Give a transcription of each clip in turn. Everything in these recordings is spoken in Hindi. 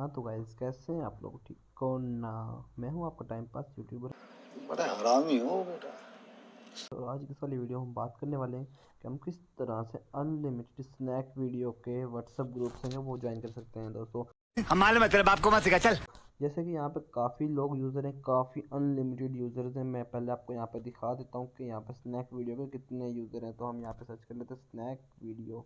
हाँ तो गाइस, कैसे हैं आप लोग? ठीक हो ना? मैं हूँ आपका टाइम पास यूट्यूबर। बड़ा हरामी हो बेटा। तो आज की इस वाली वीडियो हम बात करने वाले हैं कि हम किस तरह से अनलिमिटेड स्नैक वीडियो के व्हाट्सएप ग्रुप्स हैं जो वो ज्वाइन कर सकते हैं दोस्तों। हम मालूम है तेरे बाप को मत सिखा चल। जैसे कि यहाँ पे काफ़ी लोग यूज़र हैं, काफ़ी अनलिमिटेड यूज़र्स हैं। मैं पहले आपको यहाँ पे दिखा देता हूँ कि यहाँ पे स्नैक वीडियो के कितने यूज़र हैं। तो हम यहाँ पे सर्च कर लेते हैं स्नैक वीडियो।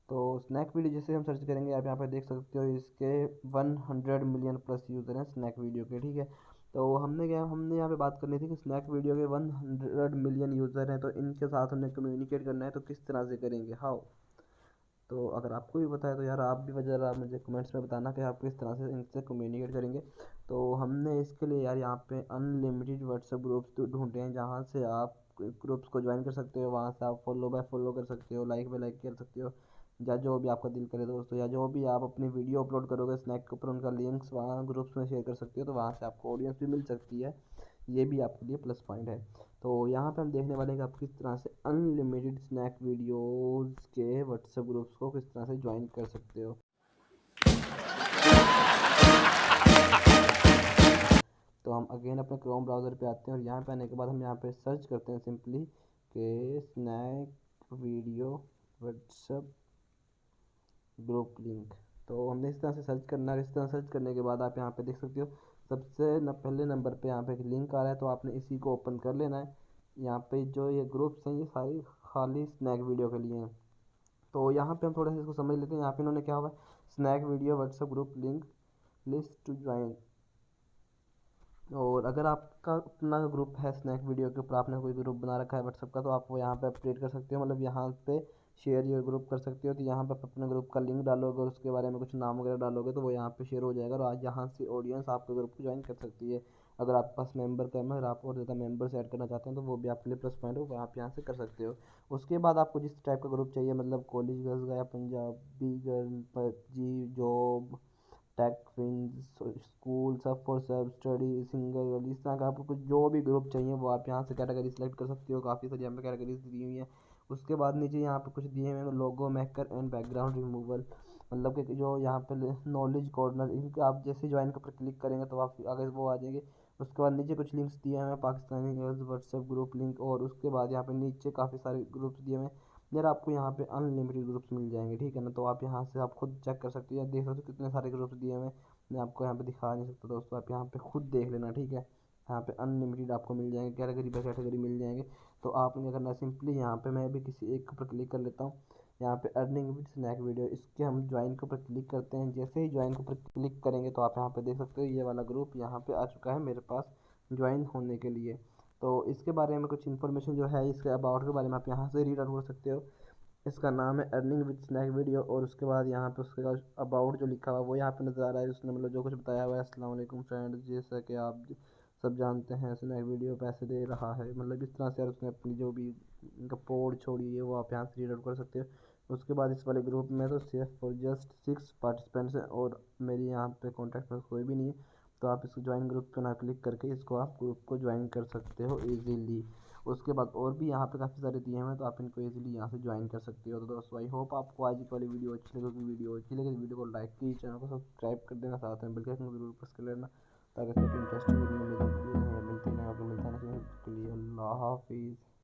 तो स्नैक वीडियो जैसे हम सर्च करेंगे, आप यहाँ पे देख सकते हो इसके 100 मिलियन प्लस यूज़र हैं स्नैक वीडियो के, ठीक है। तो हमने यहाँ पे बात करनी थी कि स्नैक वीडियो के 100 मिलियन यूज़र हैं, तो इनके साथ हमने कम्युनिकेट करना है, तो किस तरह से करेंगे, हाउ। तो अगर आपको भी पता है तो यार आप भी ज़रा मुझे कमेंट्स में बताना कि आप किस तरह से इनसे कम्युनिकेट करेंगे। तो हमने इसके लिए यार यहाँ पे अनलिमिटेड व्हाट्सएप ग्रुप्स ढूंढे हैं, जहाँ से आप ग्रुप्स को ज्वाइन कर सकते हो। वहाँ से आप फॉलो बाय फॉलो कर सकते हो, लाइक बाय लाइक कर सकते हो, या जो भी आपका दिल करे दोस्तों, या जो भी आप अपनी वीडियो अपलोड करोगे स्नैक के ऊपर उनका लिंक्स वहाँ ग्रुप्स में शेयर कर सकते हो। तो वहाँ से आपको ऑडियंस भी मिल सकती है, ये भी आपके लिए प्लस पॉइंट है। तो यहाँ पे हम देखने वाले हैं कि आप किस तरह से अनलिमिटेड स्नैक वीडियोस के व्हाट्सएप ग्रुप्स को किस तरह से ज्वाइन कर सकते हो। तो हम अगेन अपने क्रोम ब्राउज़र पे आते हैं और यहाँ पे आने के बाद हम यहाँ पे सर्च करते हैं सिंपली के snack video WhatsApp group link. तो हमने इस तरह से सर्च करना है। इस तरह सर्च करने के बाद आप यहाँ पे देख सकते हो सबसे पहले नंबर पे यहाँ पे एक लिंक आ रहा है, तो आपने इसी को ओपन कर लेना है। यहाँ पे जो ये ग्रुप्स हैं ये सारी खाली स्नैक वीडियो के लिए हैं। तो यहाँ पे हम थोड़ा सा इसको समझ लेते हैं। यहाँ पे इन्होंने क्या हुआ, snack video WhatsApp group link list to join. और अगर आपका अपना ग्रुप है स्नैक वीडियो के ऊपर, आपने कोई ग्रुप बना रखा है व्हाट्सएप का, तो आप वो यहाँ पे अपडेट कर सकते हो, मतलब यहाँ पे शेयर योर ग्रुप कर सकते हो। तो यहाँ पे आप अपने ग्रुप का लिंक डालोगे और उसके बारे में कुछ नाम वगैरह डालोगे तो वो यहाँ पे शेयर हो जाएगा, और आज यहाँ से ऑडियंस आपके ग्रुप को ज्वाइन कर सकती है। अगर आपके पास मेंबर कम है और आप और ज़्यादा मेंबर्स ऐड करना चाहते हैं तो वो भी आपके लिए प्लस पॉइंट हो, वो आप यहाँ से कर सकते हो। उसके बाद आपको जिस टाइप का ग्रुप चाहिए, मतलब कॉलेज गर्ल्स का या Punjabi girl, PUBG, job, tech फिंस, school, sub for sub, study, single, इस तरह का आपको कुछ जो भी ग्रुप चाहिए वो आप यहाँ से कैटेगरी सेलेक्ट कर सकते हो। काफ़ी सारी यहाँ पे कैटेगरीज दी हुई हैं। उसके बाद नीचे यहाँ पे कुछ दिए हुए हैं, लोगो मेकर एंड बैकग्राउंड रिमूवल, मतलब कि जो यहाँ पे नॉलेज कॉर्नर, इनके आप जैसे ज्वाइन के ऊपर क्लिक करेंगे तो आप आगे वो आ जाएंगे। उसके बाद नीचे कुछ लिंक्स दिए हुए हैं, Pakistani girls WhatsApp group link, और उसके बाद यहाँ पे नीचे काफ़ी सारे ग्रुप्स दिए हुए हैं। यार आपको यहाँ पे अनलिमिटेड ग्रुप्स मिल जाएंगे, ठीक है ना। तो आप यहाँ से आप खुद चेक कर सकते हो, या देख सकते हो कितने सारे ग्रुप्स दिए हुए हैं। मैं आपको यहाँ पे दिखा नहीं सकता दोस्तों, आप यहाँ पे खुद देख लेना, ठीक है। यहाँ पे अनलिमिटेड आपको मिल जाएंगे, कैटेगरी बाय कैटेगरी मिल जाएंगे। तो आपने क्या करना है, सिंपली यहाँ पे मैं भी किसी एक के ऊपर क्लिक कर लेता हूँ। यहाँ पे अर्निंग विद स्नैक वीडियो, इसके हम ज्वाइन के ऊपर क्लिक करते हैं। जैसे ही ज्वाइन के ऊपर क्लिक करेंगे तो आप यहाँ पे देख सकते हो ये वाला ग्रुप यहाँ पे आ चुका है मेरे पास ज्वाइन होने के लिए। तो इसके बारे में कुछ इन्फॉर्मेशन जो है इसके अबाउट के बारे में आप यहाँ से रीड आउट कर सकते हो। इसका नाम है अर्निंग विद स्नैक वीडियो, और उसके बाद यहाँ पे उसके अबाउट जो लिखा हुआ है वो यहाँ पे नज़र आ रहा है। उसने मतलब जो कुछ बताया हुआ है, अस्सलाम वालेकुम फ्रेंड्स, जैसा कि आप सब जानते हैं स्नैक वीडियो पैसे दे रहा है, मतलब इस तरह से यार उसने अपनी जो भी इनका पोड छोड़ी है वो आप यहाँ से रीड आउट कर सकते हो। उसके बाद इस वाले ग्रुप में तो सिर्फ फॉर जस्ट 6 पार्टिसिपेंट्स हैं, और मेरी यहाँ पे कॉन्टैक्ट में कोई भी नहीं है। तो आप इसको ज्वाइन ग्रुप पे ना क्लिक करके इसको आप ग्रुप को ज्वाइन कर सकते हो ईजीली। उसके बाद और भी यहाँ पे काफ़ी सारे दिए हुए हैं, तो आप इनको इजीली यहाँ से ज्वाइन कर सकते हो। तो दोस्तों आई होप आपको आज की वाली वीडियो अच्छी लगी। वीडियो अच्छी लगी तो वीडियो को लाइक कीजिए, चैनल को सब्सक्राइब कर देना, साथ में बेल के आइकन को जरूर प्रेस कर लेना, ताकि सभी इंटरेस्टिंग वीडियो मिलती रहें। मिलते हैं आपको, मिलता है नेक्स्ट वीडियो के लिए। अल्लाह हाफिज़।